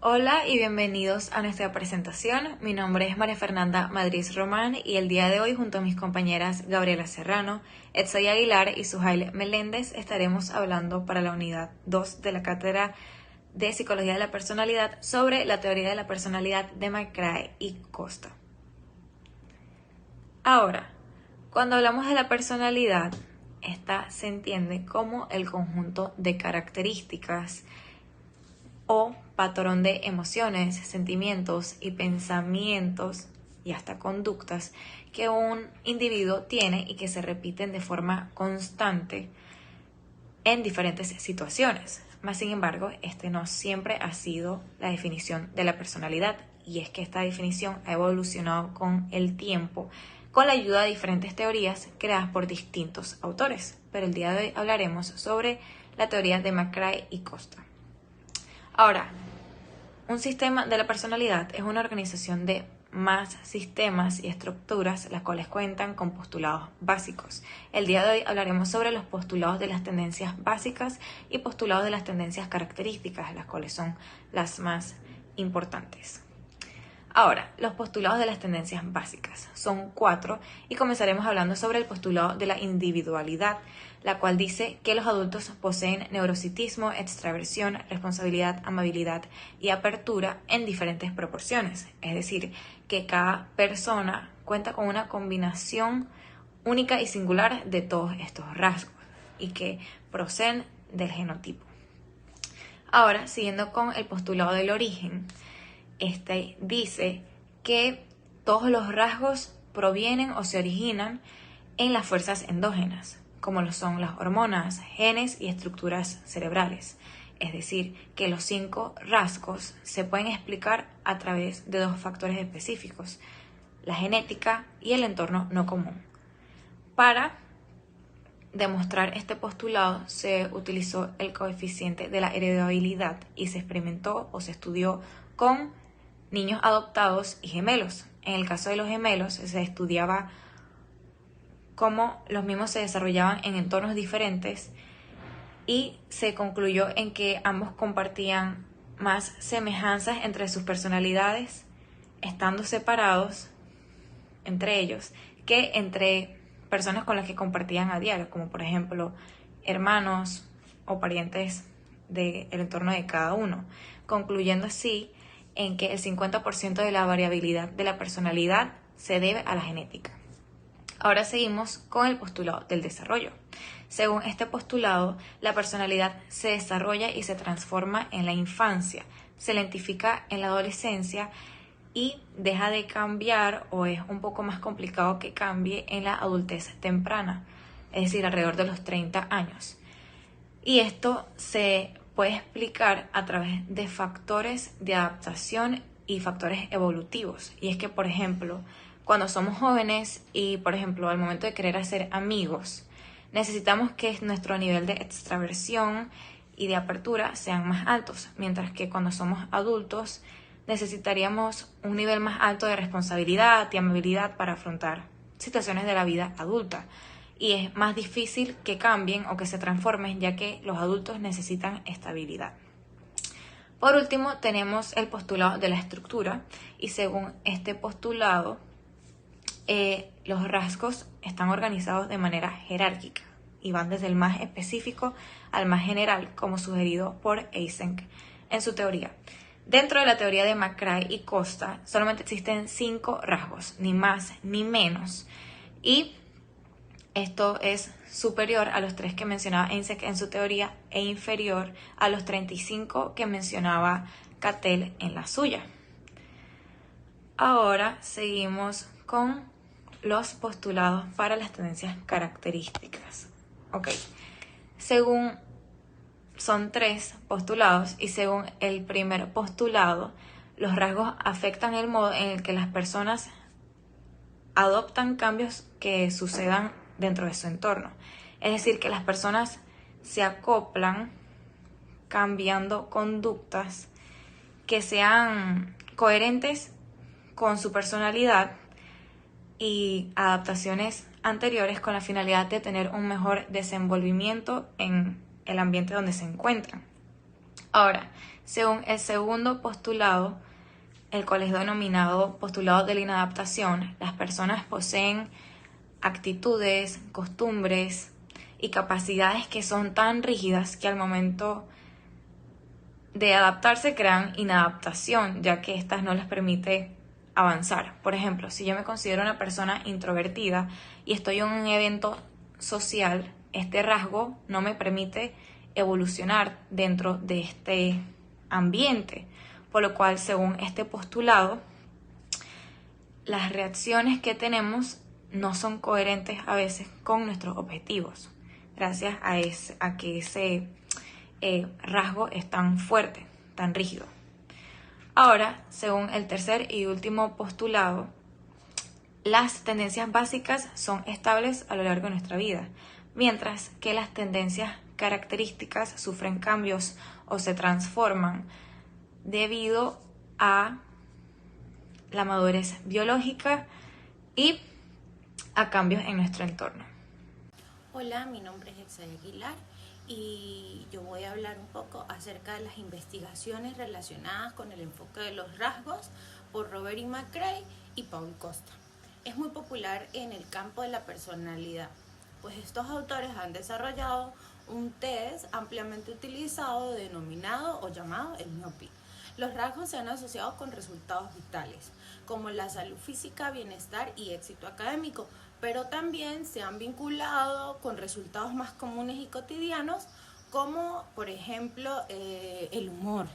Hola y bienvenidos a nuestra presentación. Mi nombre es María Fernanda Madrid Román y el día de hoy junto a mis compañeras Gabriela Serrano, Edsay Aguilar y Suhail Meléndez estaremos hablando para la unidad 2 de la cátedra de Psicología de la Personalidad sobre la teoría de la personalidad de McCrae y Costa. Ahora, cuando hablamos de la personalidad, esta se entiende como el conjunto de características o patrón de emociones, sentimientos y pensamientos y hasta conductas que un individuo tiene y que se repiten de forma constante en diferentes situaciones. Más sin embargo, este no siempre ha sido la definición de la personalidad, y es que esta definición ha evolucionado con el tiempo con la ayuda de diferentes teorías creadas por distintos autores. Pero el día de hoy hablaremos sobre la teoría de McCrae y Costa. Ahora, un sistema de la personalidad es una organización de más sistemas y estructuras, las cuales cuentan con postulados básicos. El día de hoy hablaremos sobre los postulados de las tendencias básicas y postulados de las tendencias características, las cuales son las más importantes. Ahora, los postulados de las tendencias básicas son 4 y comenzaremos hablando sobre el postulado de la individualidad, la cual dice que los adultos poseen neurocitismo, extraversión, responsabilidad, amabilidad y apertura en diferentes proporciones. Es decir, que cada persona cuenta con una combinación única y singular de todos estos rasgos y que proceden del genotipo. Ahora, siguiendo con el postulado del origen, este dice que todos los rasgos provienen o se originan en las fuerzas endógenas, como lo son las hormonas, genes y estructuras cerebrales. Es decir, que los 5 rasgos se pueden explicar a través de 2 factores específicos, la genética y el entorno no común. Para demostrar este postulado se utilizó el coeficiente de la heredabilidad y se experimentó o se estudió con niños adoptados y gemelos. En el caso de los gemelos se estudiaba cómo los mismos se desarrollaban en entornos diferentes y se concluyó en que ambos compartían más semejanzas entre sus personalidades estando separados entre ellos que entre personas con las que compartían a diario, como por ejemplo hermanos o parientes del entorno de cada uno, concluyendo así en que el 50% de la variabilidad de la personalidad se debe a la genética. Ahora seguimos con el postulado del desarrollo. Según este postulado, la personalidad se desarrolla y se transforma en la infancia, se lentifica en la adolescencia y deja de cambiar o es un poco más complicado que cambie en la adultez temprana, es decir, alrededor de los 30 años. Y esto se puede explicar a través de factores de adaptación y factores evolutivos. Y es que, por ejemplo, cuando somos jóvenes y, por ejemplo, al momento de querer hacer amigos, necesitamos que nuestro nivel de extraversión y de apertura sean más altos, mientras que cuando somos adultos necesitaríamos un nivel más alto de responsabilidad y amabilidad para afrontar situaciones de la vida adulta. Y es más difícil que cambien o que se transformen, ya que los adultos necesitan estabilidad. Por último, tenemos el postulado de la estructura, y según este postulado, los rasgos están organizados de manera jerárquica y van desde el más específico al más general, como sugerido por Eysenck en su teoría. Dentro de la teoría de McCrae y Costa, solamente existen 5 rasgos, ni más ni menos, y esto es superior a los 3 que mencionaba Eysenck en su teoría e inferior a los 35 que mencionaba Cattell en la suya. Ahora seguimos con los postulados para las tendencias características. Son 3 postulados y según el primer postulado, los rasgos afectan el modo en el que las personas adoptan cambios que sucedan dentro de su entorno. Es decir, que las personas se acoplan cambiando conductas que sean coherentes con su personalidad y adaptaciones anteriores con la finalidad de tener un mejor desenvolvimiento en el ambiente donde se encuentran. Ahora, según el segundo postulado, el cual es denominado postulado de la inadaptación, las personas poseen actitudes, costumbres y capacidades que son tan rígidas que al momento de adaptarse crean inadaptación, ya que éstas no les permite avanzar. Por ejemplo, si yo me considero una persona introvertida y estoy en un evento social, este rasgo no me permite evolucionar dentro de este ambiente, por lo cual, según este postulado, las reacciones que tenemos no son coherentes a veces con nuestros objetivos, gracias a que ese rasgo es tan fuerte, tan rígido. Ahora, según el tercer y último postulado, las tendencias básicas son estables a lo largo de nuestra vida, mientras que las tendencias características sufren cambios o se transforman debido a la madurez biológica y a cambios en nuestro entorno. Hola, mi nombre es Exay Aguilar y yo voy a hablar un poco acerca de las investigaciones relacionadas con el enfoque de los rasgos por Robert E. McCrae y Paul Costa. Es muy popular en el campo de la personalidad, pues estos autores han desarrollado un test ampliamente utilizado denominado o llamado el MIOPI. Los rasgos se han asociado con resultados vitales, como la salud física, bienestar y éxito académico, pero también se han vinculado con resultados más comunes y cotidianos, como por ejemplo el humor.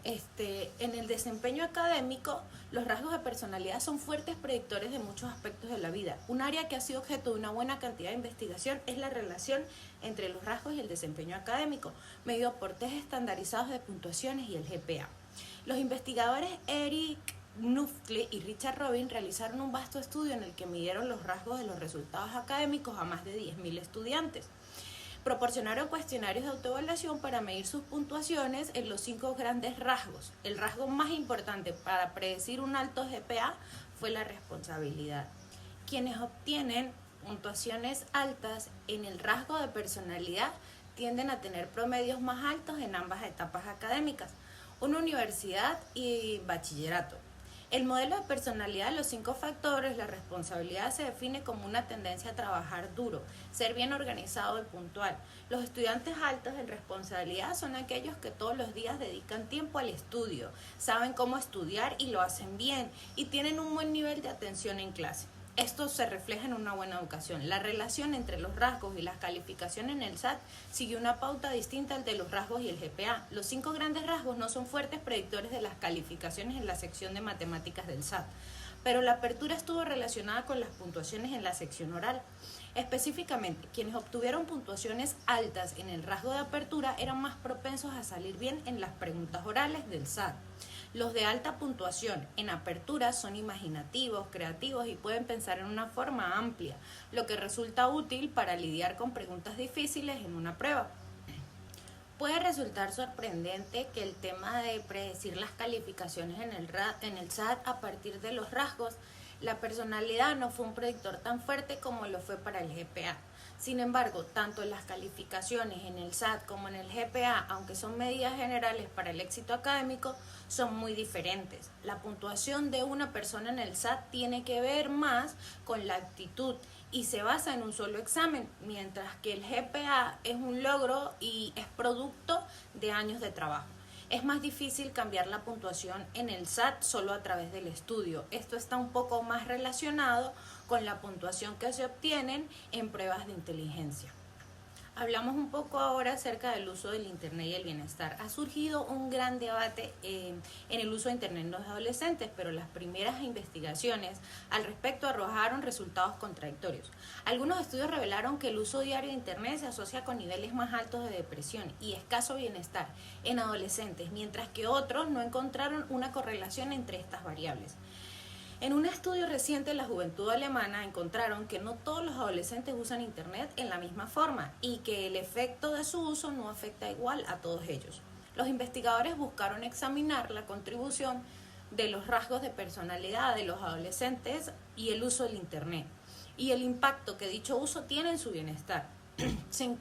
En el desempeño académico, los rasgos de personalidad son fuertes predictores de muchos aspectos de la vida. Un área que ha sido objeto de una buena cantidad de investigación es la relación entre los rasgos y el desempeño académico, medido por test estandarizados de puntuaciones y el GPA. Los investigadores Eric Knufle y Richard Robin realizaron un vasto estudio en el que midieron los rasgos de los resultados académicos a más de 10.000 estudiantes. Proporcionaron cuestionarios de autoevaluación para medir sus puntuaciones en los 5 grandes rasgos. El rasgo más importante para predecir un alto GPA fue la responsabilidad. Quienes obtienen puntuaciones altas en el rasgo de personalidad tienden a tener promedios más altos en ambas etapas académicas, una universidad y bachillerato. El modelo de personalidad de los 5 factores, la responsabilidad se define como una tendencia a trabajar duro, ser bien organizado y puntual. Los estudiantes altos en responsabilidad son aquellos que todos los días dedican tiempo al estudio, saben cómo estudiar y lo hacen bien y tienen un buen nivel de atención en clase. Esto se refleja en una buena educación. La relación entre los rasgos y las calificaciones en el SAT sigue una pauta distinta al de los rasgos y el GPA. Los 5 grandes rasgos no son fuertes predictores de las calificaciones en la sección de matemáticas del SAT, pero la apertura estuvo relacionada con las puntuaciones en la sección oral. Específicamente, quienes obtuvieron puntuaciones altas en el rasgo de apertura eran más propensos a salir bien en las preguntas orales del SAT. Los de alta puntuación en apertura son imaginativos, creativos y pueden pensar en una forma amplia, lo que resulta útil para lidiar con preguntas difíciles en una prueba. Puede resultar sorprendente que el tema de predecir las calificaciones en el SAT a partir de los rasgos, la personalidad no fue un predictor tan fuerte como lo fue para el GPA. Sin embargo, tanto las calificaciones en el SAT como en el GPA, aunque son medidas generales para el éxito académico, son muy diferentes. La puntuación de una persona en el SAT tiene que ver más con la actitud y se basa en un solo examen, mientras que el GPA es un logro y es producto de años de trabajo. Es más difícil cambiar la puntuación en el SAT solo a través del estudio. Esto está un poco más relacionado con la puntuación que se obtienen en pruebas de inteligencia. Hablamos un poco ahora acerca del uso del Internet y el bienestar. Ha surgido un gran debate en el uso de Internet en los adolescentes, pero las primeras investigaciones al respecto arrojaron resultados contradictorios. Algunos estudios revelaron que el uso diario de Internet se asocia con niveles más altos de depresión y escaso bienestar en adolescentes, mientras que otros no encontraron una correlación entre estas variables. En un estudio reciente de la juventud alemana encontraron que no todos los adolescentes usan Internet en la misma forma y que el efecto de su uso no afecta igual a todos ellos. Los investigadores buscaron examinar la contribución de los rasgos de personalidad de los adolescentes y el uso del Internet y el impacto que dicho uso tiene en su bienestar. se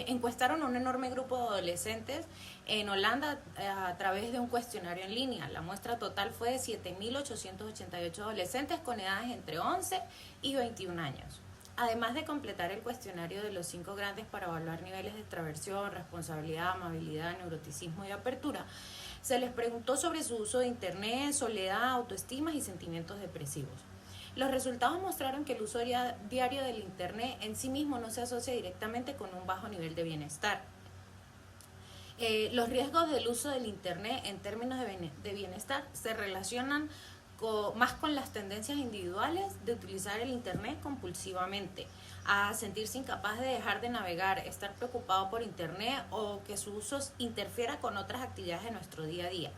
encuestaron a un enorme grupo de adolescentes en Holanda a través de un cuestionario en línea. La muestra total fue de 7.888 adolescentes con edades entre 11 y 21 años. Además de completar el cuestionario de los 5 grandes para evaluar niveles de extraversión, responsabilidad, amabilidad, neuroticismo y apertura, se les preguntó sobre su uso de Internet, soledad, autoestima y sentimientos depresivos. Los resultados mostraron que el uso diario del Internet en sí mismo no se asocia directamente con un bajo nivel de bienestar. Los riesgos del uso del Internet en términos de bienestar se relacionan más con las tendencias individuales de utilizar el Internet compulsivamente, a sentirse incapaz de dejar de navegar, estar preocupado por Internet o que su uso interfiera con otras actividades de nuestro día a día.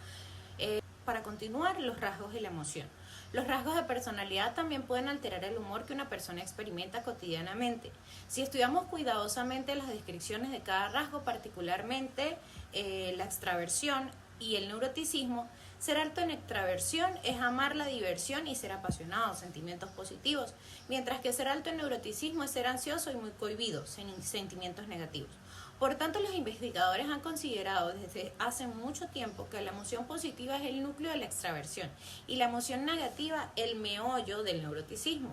Para continuar, los rasgos y la emoción. Los rasgos de personalidad también pueden alterar el humor que una persona experimenta cotidianamente. Si estudiamos cuidadosamente las descripciones de cada rasgo, particularmente la extraversión y el neuroticismo, ser alto en extraversión es amar la diversión y ser apasionado, sentimientos positivos, mientras que ser alto en neuroticismo es ser ansioso y muy cohibido, sentimientos negativos. Por tanto, los investigadores han considerado desde hace mucho tiempo que la emoción positiva es el núcleo de la extraversión y la emoción negativa el meollo del neuroticismo.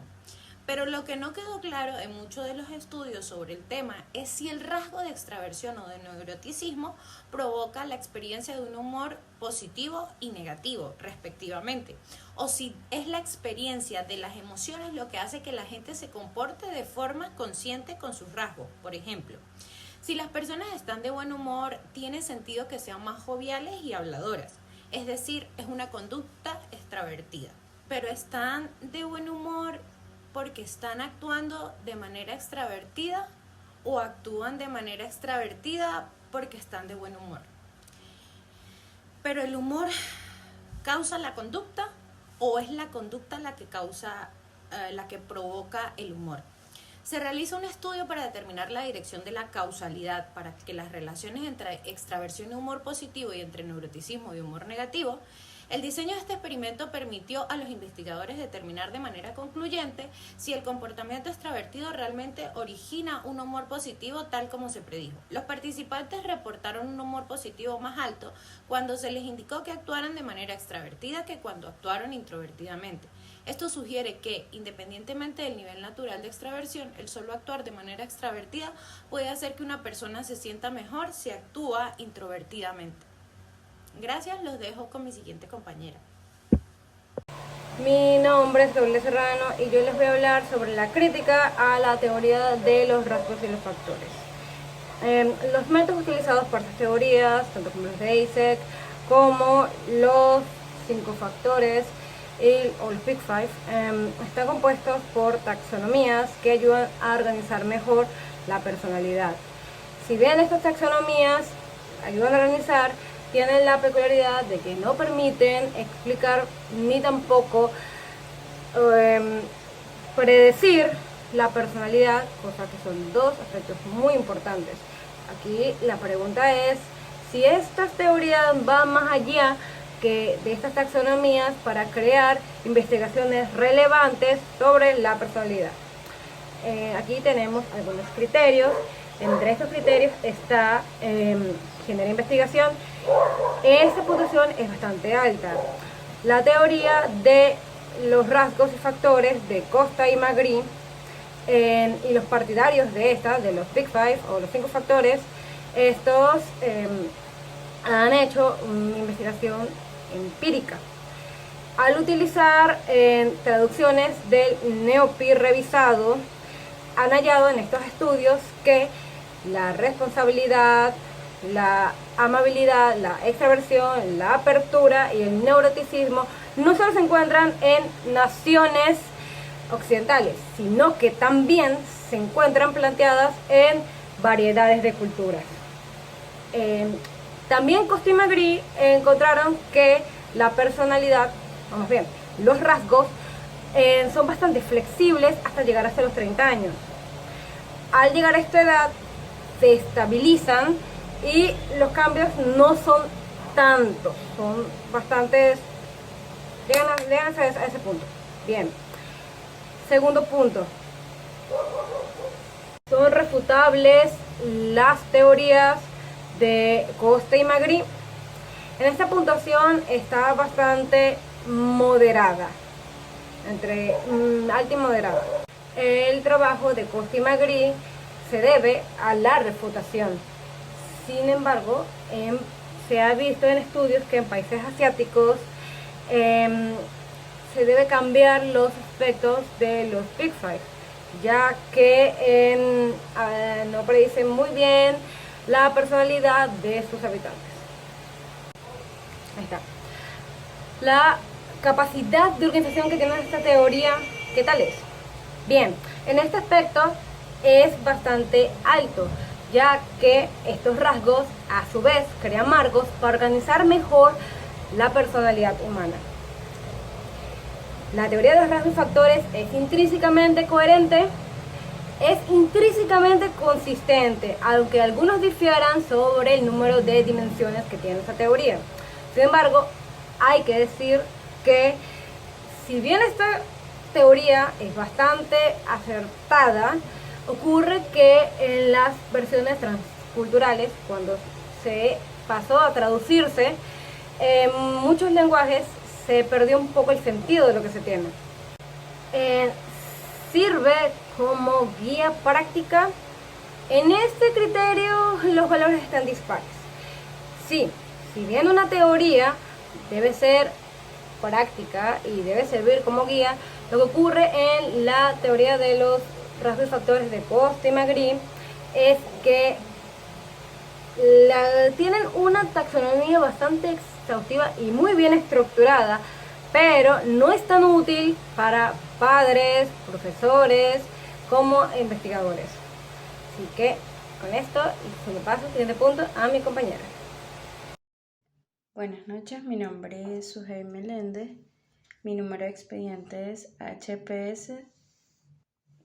Pero lo que no quedó claro en muchos de los estudios sobre el tema es si el rasgo de extraversión o de neuroticismo provoca la experiencia de un humor positivo y negativo, respectivamente, o si es la experiencia de las emociones lo que hace que la gente se comporte de forma consciente con sus rasgos. Por ejemplo, si las personas están de buen humor, tiene sentido que sean más joviales y habladoras, es decir, es una conducta extravertida. Pero están de buen humor porque están actuando de manera extravertida o actúan de manera extravertida porque están de buen humor. Pero el humor causa la conducta o es la conducta la que provoca el humor. Se realiza un estudio para determinar la dirección de la causalidad para que las relaciones entre extraversión y humor positivo y entre neuroticismo y humor negativo. El diseño de este experimento permitió a los investigadores determinar de manera concluyente si el comportamiento extravertido realmente origina un humor positivo tal como se predijo. Los participantes reportaron un humor positivo más alto cuando se les indicó que actuaran de manera extravertida que cuando actuaron introvertidamente. Esto sugiere que, independientemente del nivel natural de extraversión, el solo actuar de manera extravertida puede hacer que una persona se sienta mejor si actúa introvertidamente. Gracias, los dejo con mi siguiente compañera. Mi nombre es Gabriela Serrano y yo les voy a hablar sobre la crítica a la teoría de los rasgos y los factores. Los métodos utilizados por estas teorías, tanto como los de Eysenck como los 5 factores o los Big Five, están compuestos por taxonomías que ayudan a organizar mejor la personalidad. Si bien estas taxonomías ayudan a organizar, tienen la peculiaridad de que no permiten explicar ni tampoco predecir la personalidad, cosa que son 2 aspectos muy importantes. Aquí la pregunta es si estas teorías van más allá que de estas taxonomías para crear investigaciones relevantes sobre la personalidad. Aquí tenemos algunos criterios. Entre estos criterios está genera investigación. Esta puntuación es bastante alta. La teoría de los rasgos y factores de Costa y Magri y los partidarios de de los Big Five o los 5 factores, estos han hecho una investigación empírica. Al utilizar traducciones del NeoPi revisado, han hallado en estos estudios que la responsabilidad, la amabilidad, la extraversión, la apertura y el neuroticismo no solo se encuentran en naciones occidentales, sino que también se encuentran planteadas en variedades de culturas. También Costa y Magri encontraron que la personalidad, vamos bien, los rasgos son bastante flexibles hasta llegar hasta los 30 años. Al llegar a esta edad se estabilizan y los cambios no son tantos, son bastantes, llegan a ese punto. Bien, segundo punto, son refutables las teorías de Costa y Magri. En esta puntuación está bastante moderada, entre alta y moderada. El trabajo de Costa y Magri se debe a la refutación. Sin embargo, se ha visto en estudios que en países asiáticos se debe cambiar los aspectos de los Big Five, ya que no predicen muy bien la personalidad de sus habitantes. Ahí está. La capacidad de organización que tiene esta teoría, ¿qué tal es? Bien, en este aspecto es bastante alto, ya que estos rasgos a su vez crean marcos para organizar mejor la personalidad humana. La teoría de los rasgos y factores es intrínsecamente coherente, es intrínsecamente consistente, aunque algunos difieran sobre el número de dimensiones que tiene esta teoría. Sin embargo, hay que decir que si bien esta teoría es bastante acertada, ocurre que en las versiones transculturales, cuando se pasó a traducirse, en muchos lenguajes se perdió un poco el sentido de lo que se tiene. Sirve como guía práctica. En este criterio los valores están dispares. Sí, si bien una teoría debe ser práctica y debe servir como guía, lo que ocurre en la teoría de los rasgos y factores de Costa y Magri es que tienen una taxonomía bastante exhaustiva y muy bien estructurada, pero no es tan útil para padres, profesores como investigadores. Así que con esto se me pasa al siguiente punto a mi compañera. Buenas noches, mi nombre es Sujei Meléndez, mi número de expediente es HPS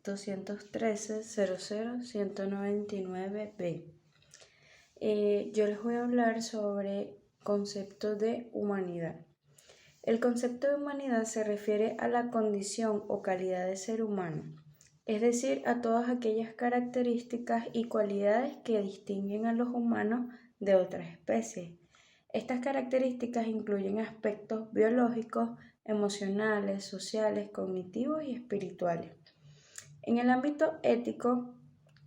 213-00-199-B. Yo les voy a hablar sobre concepto de humanidad. El concepto de humanidad se refiere a la condición o calidad de ser humano, es decir, a todas aquellas características y cualidades que distinguen a los humanos de otras especies. Estas características incluyen aspectos biológicos, emocionales, sociales, cognitivos y espirituales. En el ámbito ético,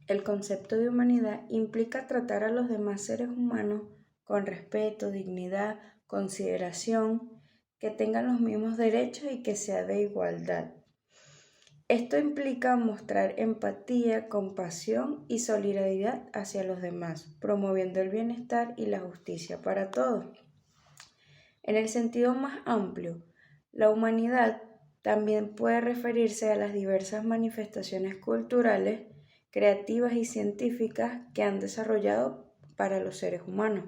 el concepto de humanidad implica tratar a los demás seres humanos con respeto, dignidad, consideración, que tengan los mismos derechos y que sea de igualdad. Esto implica mostrar empatía, compasión y solidaridad hacia los demás, promoviendo el bienestar y la justicia para todos. En el sentido más amplio, la humanidad también puede referirse a las diversas manifestaciones culturales, creativas y científicas que han desarrollado para los seres humanos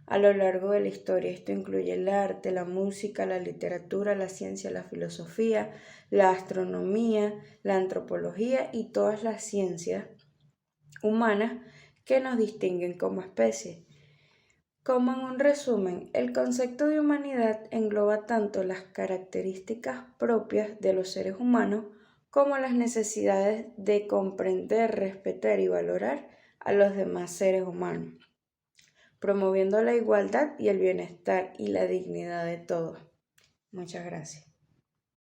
a lo largo de la historia. Esto incluye el arte, la música, la literatura, la ciencia, la filosofía, la astronomía, la antropología y todas las ciencias humanas que nos distinguen como especie. Como en un resumen, el concepto de humanidad engloba tanto las características propias de los seres humanos como las necesidades de comprender, respetar y valorar a los demás seres humanos, promoviendo la igualdad y el bienestar y la dignidad de todos. Muchas gracias.